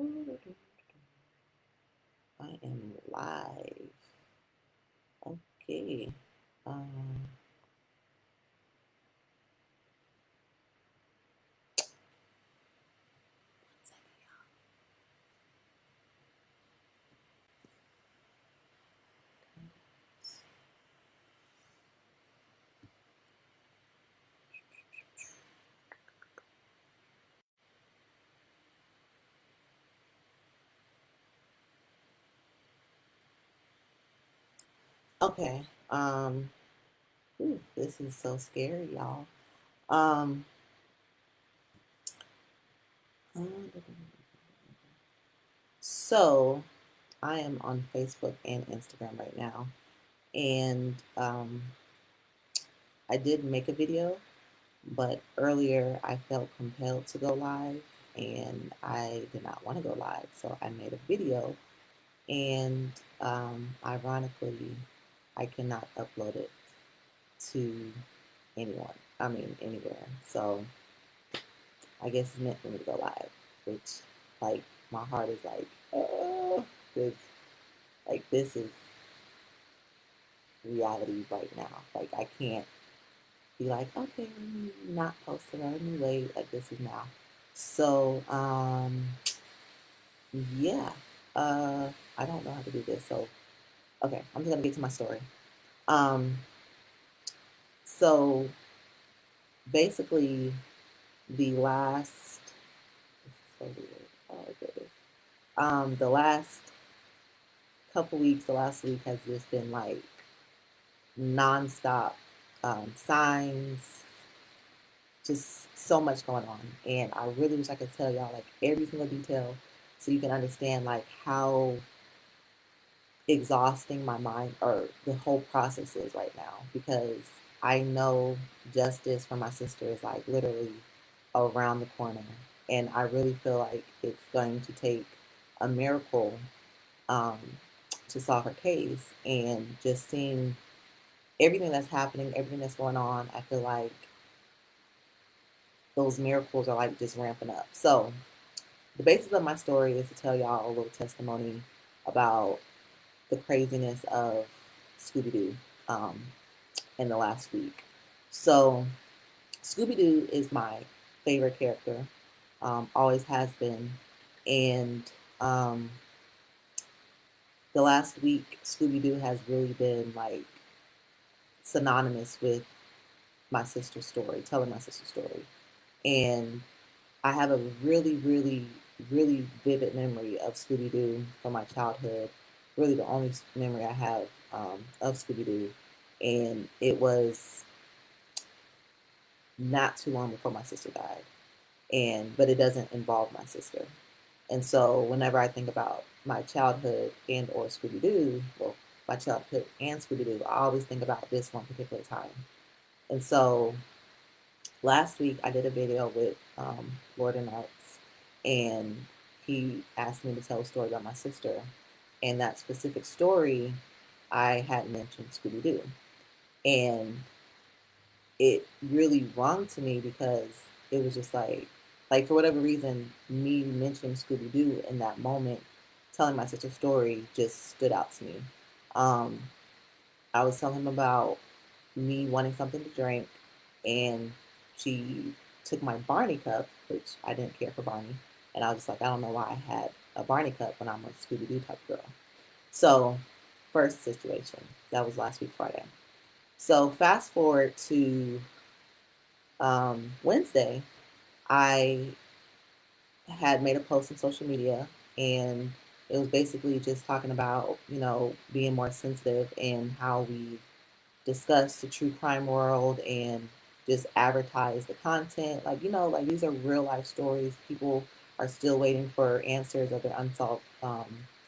I am live. Okay. Um, okay. This is so scary, y'all. Um, so I am on Facebook and Instagram right now, and I did make a video, but earlier I felt compelled to go live, and I did not want to go live, so I made a video, and ironically, I cannot upload it to anyone. I mean, anywhere. So I guess it's meant for me to go live, which, like, my heart is like, oh, this, like, this is reality right now. Like, I can't be like, okay, let me not post it, let me wait. Like, this is now. So, yeah, uh, I don't know how to do this. So, okay, I'm just gonna get to my story. Um, so basically, the last, so weird. Oh, goodness. The last couple weeks, the last week has just been like nonstop signs, just so much going on. And I really wish I could tell y'all like every single detail so you can understand like how exhausting my mind or the whole process is right now because I know justice for my sister is like literally around the corner. And I really feel like it's going to take a miracle um, to solve her case. And just seeing everything that's happening, everything that's going on, I feel like those miracles are like just ramping up. So the basis of my story is to tell y'all a little testimony about the craziness of Scooby Doo um, in the last week. So Scooby Doo is my favorite character, always has been, and um, the last week Scooby Doo has really been like synonymous with my sister's story, telling my sister's story. And I have a really, really, really vivid memory of Scooby Doo from my childhood. Really, the only memory I have of Scooby Doo. And it was not too long before my sister died. But it doesn't involve my sister. And so whenever I think about my childhood and or Scooby Doo, well, my childhood and Scooby Doo, I always think about this one particular time. And so last week I did a video with Lord and Arts, and he asked me to tell a story about my sister. And that specific story, I had mentioned Scooby Doo. And it really rung to me because it was just like for whatever reason, me mentioning Scooby Doo in that moment, telling my sister's story just stood out to me. Um, I was telling him about me wanting something to drink, and she took my Barney cup, which I didn't care for Barney, and I was just like, I don't know why I had a Barney cup when I'm a Scooby Doo type girl. So, first situation that was last week Friday. So fast forward to Wednesday, I had made a post on social media, and it was basically just talking about being more sensitive and how we discuss the true crime world and just advertise the content. Like, like these are real life stories. People are still waiting for answers of their unsolved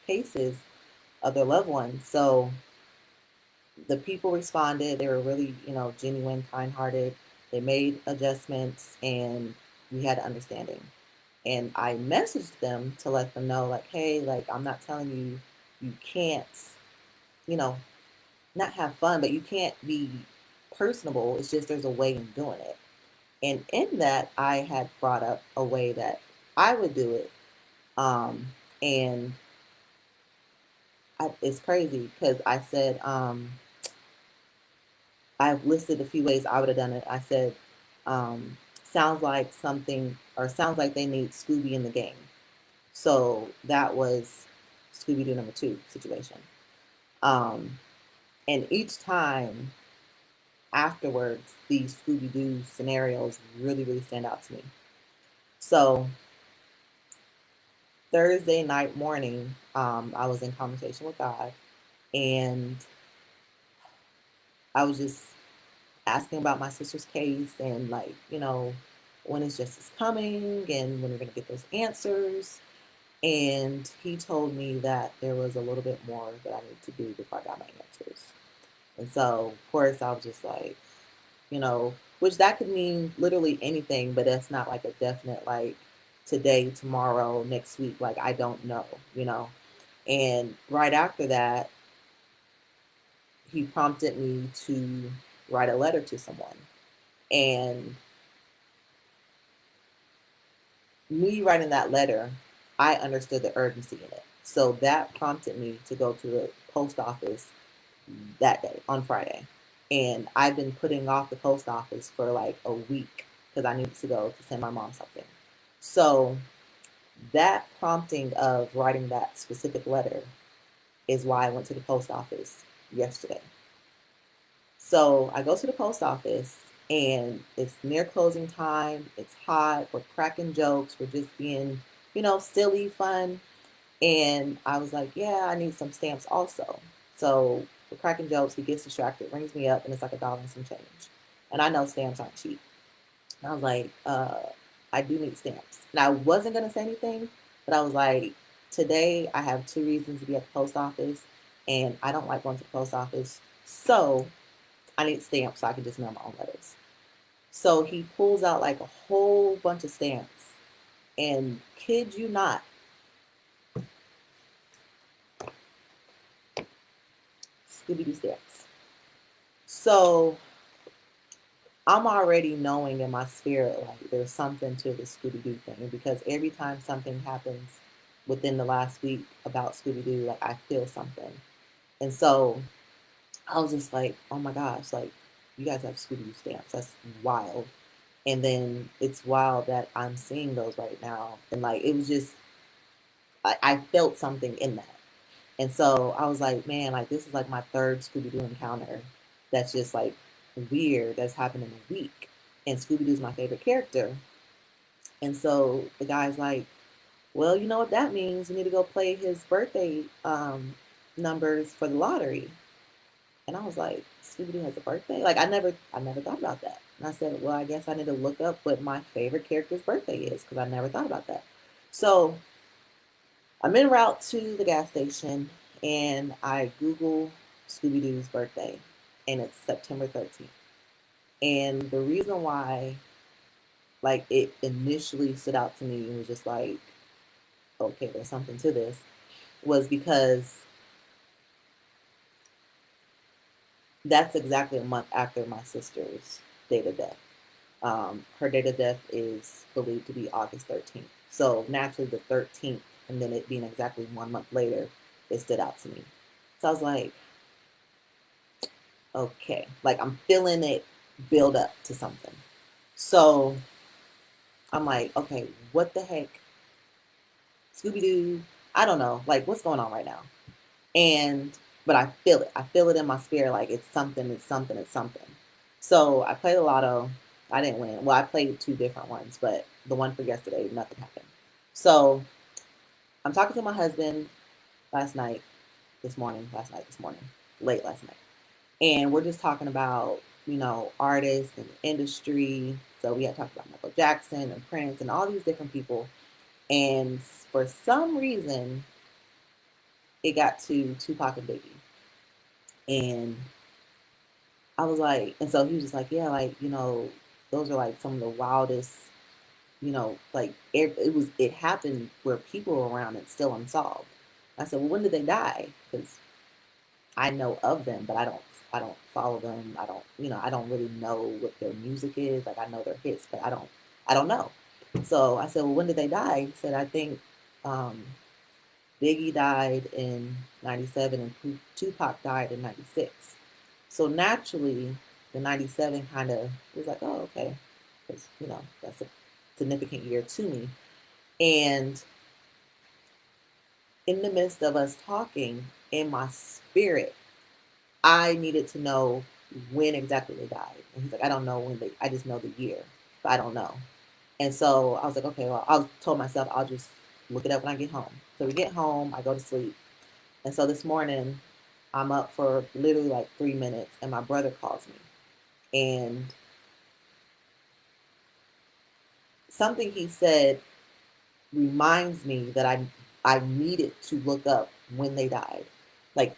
cases of their loved ones. So the people responded. They were really, genuine, kind hearted. They made adjustments and we had understanding. And I messaged them to let them know, like, hey, like, I'm not telling you you can't, you know, not have fun, but you can't be personable. It's just there's a way in doing it. And in that, I had brought up a way that I would do it And it's crazy because I said, I've listed a few ways I would have done it. I said, sounds like something, or sounds like they need Scooby in the game. So that was Scooby Doo number 2 situation. Um, and each time afterwards, these Scooby Doo scenarios really, really stand out to me. So Thursday night morning, I was in conversation with God, and I was just asking about my sister's case and, like, when is justice coming and when we're going to get those answers. And he told me that there was a little bit more that I need to do before I got my answers. And so, of course, I was just like, which that could mean literally anything, but that's not like a definite, like, today, tomorrow, next week. Like, I don't know. And right after that, he prompted me to write a letter to someone. And me writing that letter, I understood the urgency in it. So that prompted me to go to the post office that day on Friday. And I've been putting off the post office for like a week because I needed to go to send my mom something. So that prompting of writing that specific letter is why I went to the post office yesterday. So I go to the post office and it's near closing time. It's hot. We're cracking jokes. We're just being, silly, fun. And I was like, yeah, I need some stamps also. So we're cracking jokes. He gets distracted, rings me up, and it's like $1 and some change. And I know stamps aren't cheap. And I was like, I do need stamps. And I wasn't going to say anything, but I was like, today I have 2 reasons to be at the post office, and I don't like going to the post office. So I need stamps so I can just mail my own letters. So he pulls out like a whole bunch of stamps, and kid you not, Scooby Doo stamps. So I'm already knowing in my spirit like there's something to the Scooby Doo thing because every time something happens within the last week about Scooby Doo, like I feel something. And so I was just like, oh my gosh, like you guys have Scooby Doo stamps. That's wild. And then it's wild that I'm seeing those right now. And like it was just I felt something in that. And so I was like, man, like this is like my third Scooby Doo encounter that's just like weird that's happened in a week. And Scooby Doo's my favorite character. And so the guy's like, well, you know what that means? You need to go play his birthday numbers for the lottery. And I was like, Scooby Doo has a birthday? Like I never thought about that. And I said, well, I guess I need to look up what my favorite character's birthday is because I never thought about that. So I'm en route to the gas station and I Google Scooby Doo's birthday and it's September 13th. And the reason why like it initially stood out to me and was just like, okay, there's something to this, was because that's exactly a month after my sister's date of death. Her date of death is believed to be August 13th. So naturally, the 13th, and then it being exactly 1 month later, it stood out to me. So I was like, okay, like I'm feeling it build up to something. So I'm like, okay, what the heck? Scooby Doo, I don't know, like what's going on right now? And but I feel it. I feel it in my spirit, like it's something, it's something, it's something. So I played the lotto. I didn't win. Well, I played 2 different ones, but the one for yesterday, nothing happened. So I'm talking to my husband last night, this morning, late last night. And we're just talking about, artists and industry. So we had talked about Michael Jackson and Prince and all these different people. And for some reason, it got to Tupac and Biggie. And I was like, and so he was just like, yeah, like, those are like some of the wildest, like it happened where people were around and still unsolved. I said, well, when did they die? Because I know of them, but I don't follow them. I don't really know what their music is. Like I know their hits, but I don't know. So I said, well, when did they die? He said, I think Um, Biggie died in 97 and Tupac died in 96. So naturally, the 97 kind of was like, oh, okay. Because, that's a significant year to me. And in the midst of us talking, in my spirit, I needed to know when exactly they died. And he's like, I don't know I just know the year, but I don't know. And so I was like, okay, well, I told myself I'll just look it up when I get home. So we get home, I go to sleep. And so this morning, I'm up for literally like 3 minutes, and my brother calls me. And something he said reminds me that I needed to look up when they died, like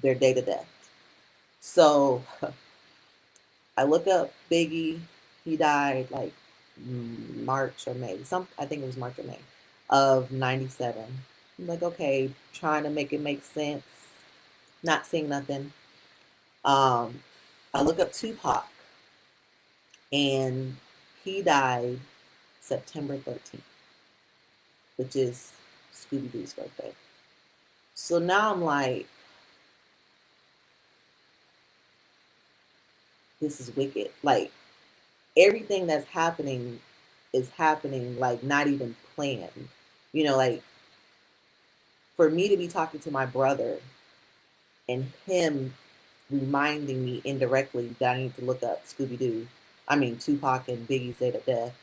their date of death. So I look up Biggie. He died like March or May. I think it was March or May of 97. I'm like, okay, trying to make it make sense. Not seeing nothing. Um, I look up Tupac, and he died September 13th, which is Scooby Doo's birthday. So now I'm like, this is wicked. Like, everything that's happening is happening, like, not even planned. Like, for me to be talking to my brother and him reminding me indirectly that I need to look up Tupac and Biggie's date of death.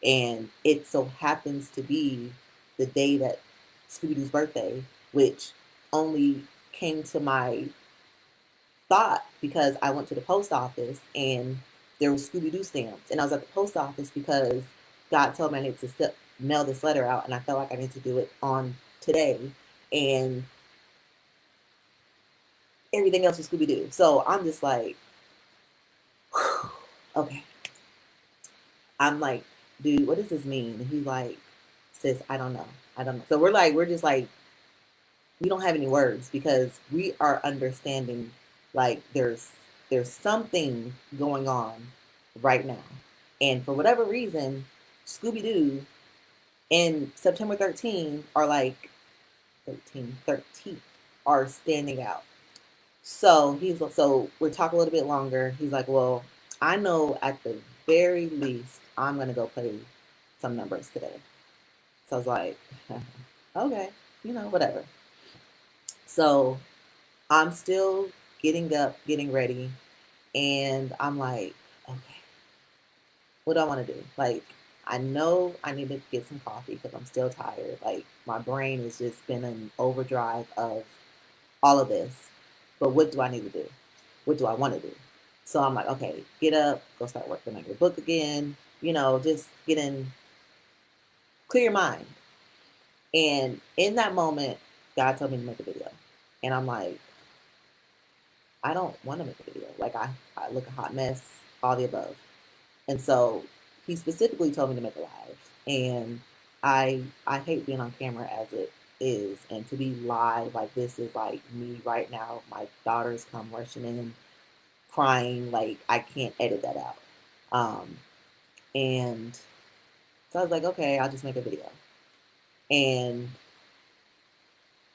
And it so happens to be the day that Scooby Doo's birthday, which only came to my thought because I went to the post office and there were Scooby Doo stamps. And I was at the post office because God told me I need to mail this letter out, and I felt like I need to do it on today. And everything else was Scooby Doo. So I'm just like, okay. I'm like, dude, what does this mean? And he's like, sis, I don't know. I don't know. So we're just like, we don't have any words because we are understanding like there's something going on right now. And for whatever reason, Scooby Doo and September 13 are like 13 are standing out. So we're talking a little bit longer. He's like, well, I know at the very least I'm gonna go play some numbers today. So I was like, okay, whatever. So I'm still getting up, getting ready, and I'm like, okay, what do I want to do? Like, I know I need to get some coffee because I'm still tired. Like, my brain has just been in overdrive of all of this. But what do I need to do? What do I want to do? So I'm like, okay, get up, go start working on your book again. Just clear your mind. And in that moment, God told me to make a video. And I'm like, I don't want to make a video. Like, I look a hot mess, all the above. And so he specifically told me to make a live. And I hate being on camera as it is. And to be live like this is like me right now. My daughters come rushing in crying. Like, I can't edit that out. And so I was like, okay, I'll just make a video. And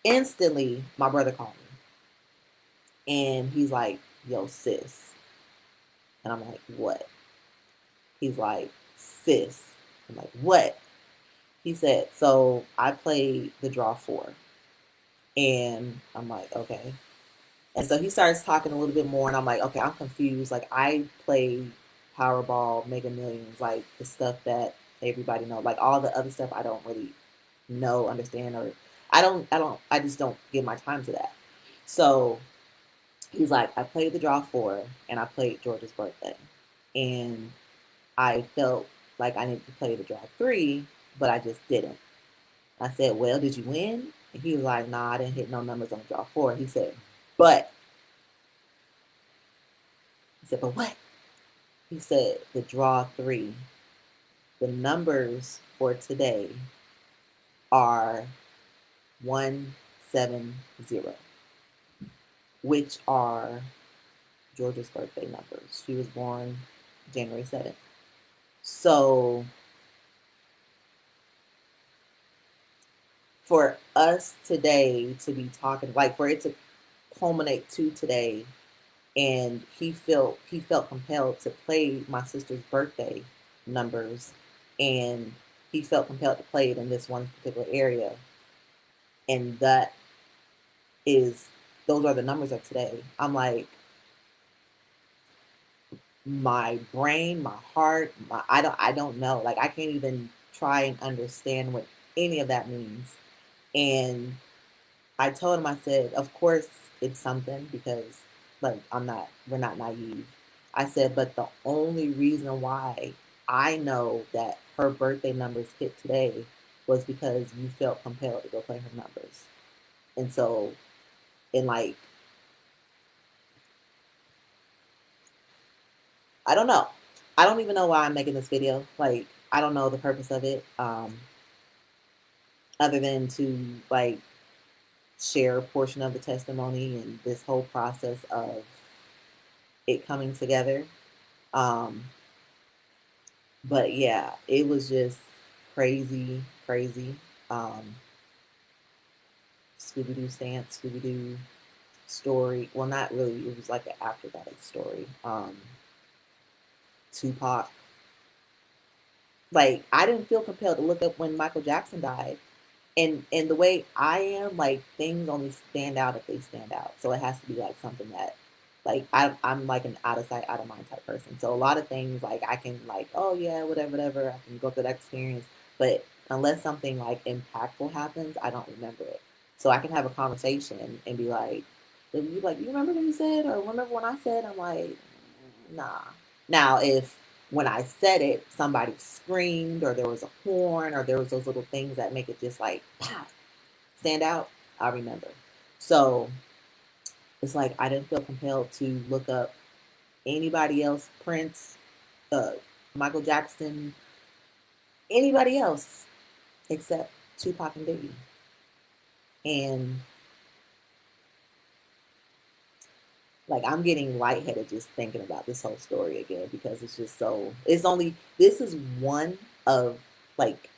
instantly my brother called me. And he's like, yo, sis. And I'm like, what? He's like, sis. I'm like, what? He said, so I played the draw 4. And I'm like, okay. And so he starts talking a little bit more, and I'm like, okay, I'm confused. Like, I play Powerball, Mega Millions, like the stuff that everybody know. Like, all the other stuff I don't really know, understand, or I just don't give my time to that. So he's like, I played the draw 4, and I played George's birthday. And I felt like I needed to play the draw 3, but I just didn't. I said, well, did you win? And he was like, nah, I didn't hit no numbers on draw 4. He said, but. He said, but what? He said, the draw 3. The numbers for today are 170, which are Georgia's birthday numbers. She was born January 7th. So for us today to be talking, like for it to culminate to today, and he felt compelled to play my sister's birthday numbers, and he felt compelled to play it in this one particular area, and that is those are the numbers of today. I'm like, my brain, my heart, I don't know. Like I can't even try and understand what any of that means. And I told him, I said, of course it's something because like we're not naive. I said, but the only reason why I know that her birthday numbers hit today was because you felt compelled to go play her numbers. And so, and like, I don't know. I don't even know why I'm making this video. Like, I don't know the purpose of it, other than to like share a portion of the testimony and this whole process of it coming together. Um, but yeah, it was just crazy, crazy. Um, Scooby Doo stance, Scooby Doo story. Well, not really. It was like an after that story. Tupac. Like I didn't feel compelled to look up when Michael Jackson died. And the way I am, like things only stand out if they stand out. So it has to be like something that, like I'm like an out of sight, out of mind type person. So a lot of things like I can like, oh yeah, whatever, whatever. I can go through that experience, but unless something like impactful happens, I don't remember it. So I can have a conversation and be like, you like, you remember what you said, or remember when I said? I'm like, nah. Now, if when I said it, somebody screamed, or there was a horn, or there was those little things that make it just like pop, stand out, I remember. So it's like I didn't feel compelled to look up anybody else, Prince, uh, Michael Jackson, anybody else except Tupac and Biggie. And like I'm getting lightheaded just thinking about this whole story again because it's just so. It's only this is one of like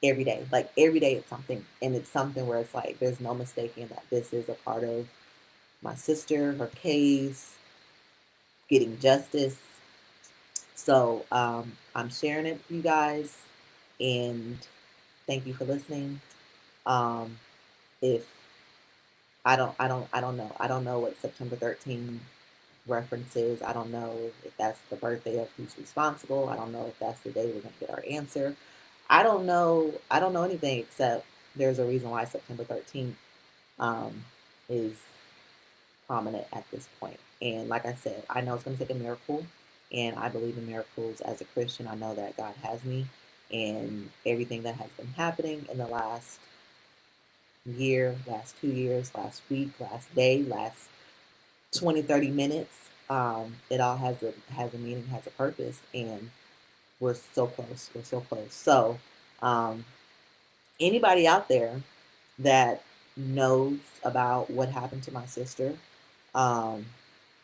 every day. Like every day it's something, and it's something where it's like there's no mistaking that this is a part of my sister, her case, getting justice. So I'm sharing it with you guys, and thank you for listening. Um, if I don't know what September 13th references. I don't know if that's the birthday of who's responsible. I don't know if that's the day we're gonna get our answer. I don't know. I don't know anything except there's a reason why September 13th is prominent at this point. And like I said, I know it's going to take a miracle, and I believe in miracles as a Christian. I know that God has me, and everything that has been happening in the last year, last 2 years, last week, last day, last 20, 30 minutes, it all has a meaning, has a purpose, and we're so close. We're so close. So, um, anybody out there that knows about what happened to my sister, um,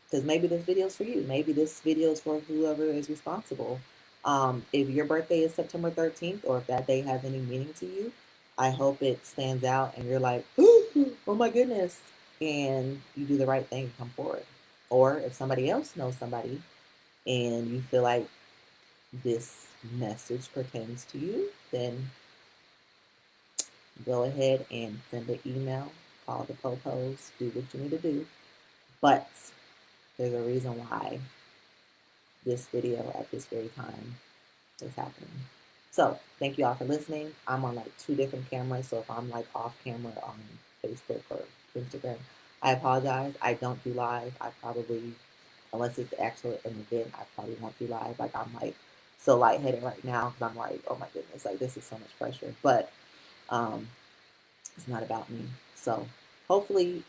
because maybe this video is for you. Maybe this video is for whoever is responsible. If your birthday is September 13th, or if that day has any meaning to you, I hope it stands out and you're like, oh my goodness, and you do the right thing and come forward. Or if somebody else knows somebody and you feel like this message pertains to you, then go ahead and send an email, call the popos, do what you need to do. But there's a reason why this video at this very time is happening. So thank you all for listening. I'm on like 2 different cameras, so if I'm like off camera on Facebook or Instagram, I apologize. I don't do live. I probably, unless it's actually an event, I probably won't do live. Like I'm like so lightheaded right now because I'm like, oh my goodness, like this is so much pressure. But um, it's not about me. So hopefully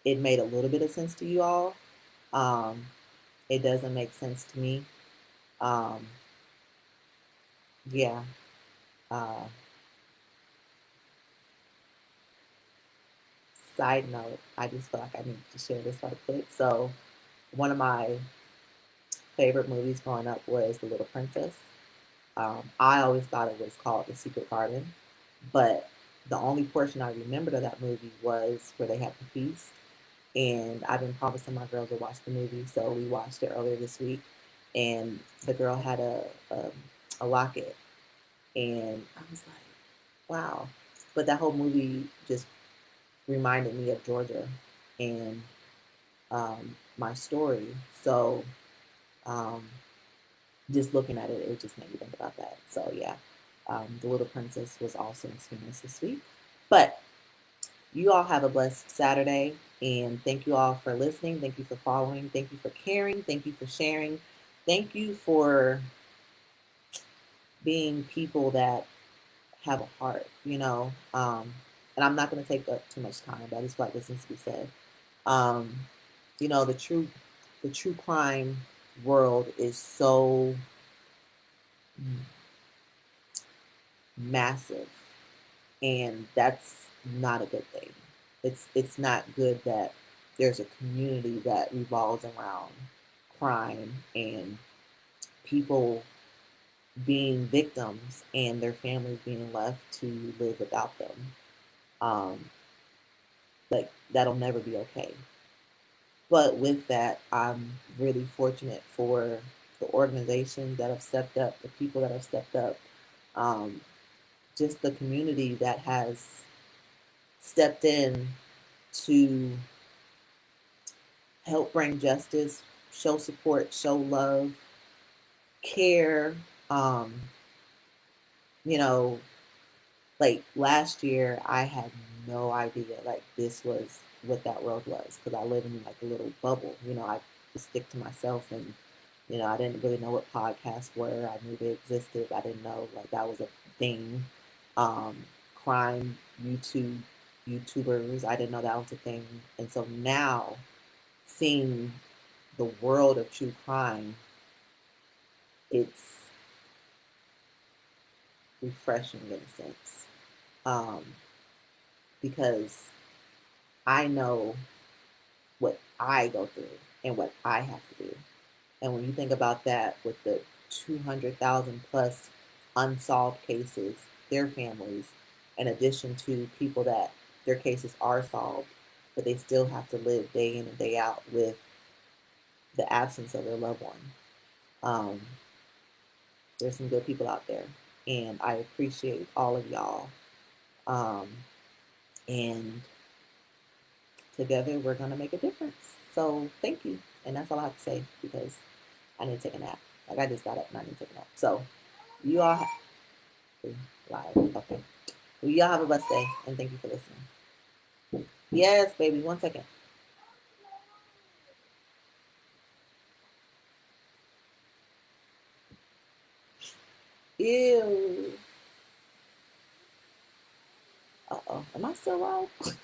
it made a little bit of sense to you all. Um, it doesn't make sense to me. Um, yeah. Uh, Side note, I just feel like I need to share this right quick. So, one of my favorite movies growing up was The Little Princess. I always thought it was called The Secret Garden, but The only portion I remembered of that movie was where they had the feast. And I've been promising my girls to watch the movie, so we watched it earlier this week. And the girl had a locket, and I was like, wow. But that whole movie just reminded me of Georgia and my story. So um, just looking at it, it just made me think about that. So yeah, The Little Princess was also an experience this week. But you all have a blessed Saturday, and thank you all for listening. Thank you for following. Thank you for caring. Thank you for sharing. Thank you for being people that have a heart, you know. And I'm not going to take up too much time, but I just feel like this needs to be said. Um, you know, the true crime world is so massive, and that's not a good thing. It's not good that there's a community that revolves around crime and people being victims and their families being left to live without them. Um, like that'll never be okay. But with that, I'm really fortunate for the organizations that have stepped up, the people that have stepped up, um, just the community that has stepped in to help bring justice, show support, show love, care. Um, you know, like last year, I had no idea like this was what that world was because I live in like a little bubble. You know, I just stick to myself, and you know, I didn't really know what podcasts were. I knew they existed. I didn't know like that was a thing. Um, crime YouTubers. I didn't know that was a thing, and so now seeing the world of true crime, it's refreshing in a sense, um, because I know what I go through and what I have to do. And when you think about that with the 200,000 plus unsolved cases, their families, in addition to people that their cases are solved, but they still have to live day in and day out with the absence of their loved one. Um, there's some good people out there, and I appreciate all of y'all. Um, and together we're gonna make a difference. So thank you, and that's all I have to say because I need to take a nap. Like I just got up and I need to take a nap. So you all live. Okay. Well, y'all have a blessed day, and thank you for listening. Yes, baby. 1 second. Ew. Uh oh. Am I still live?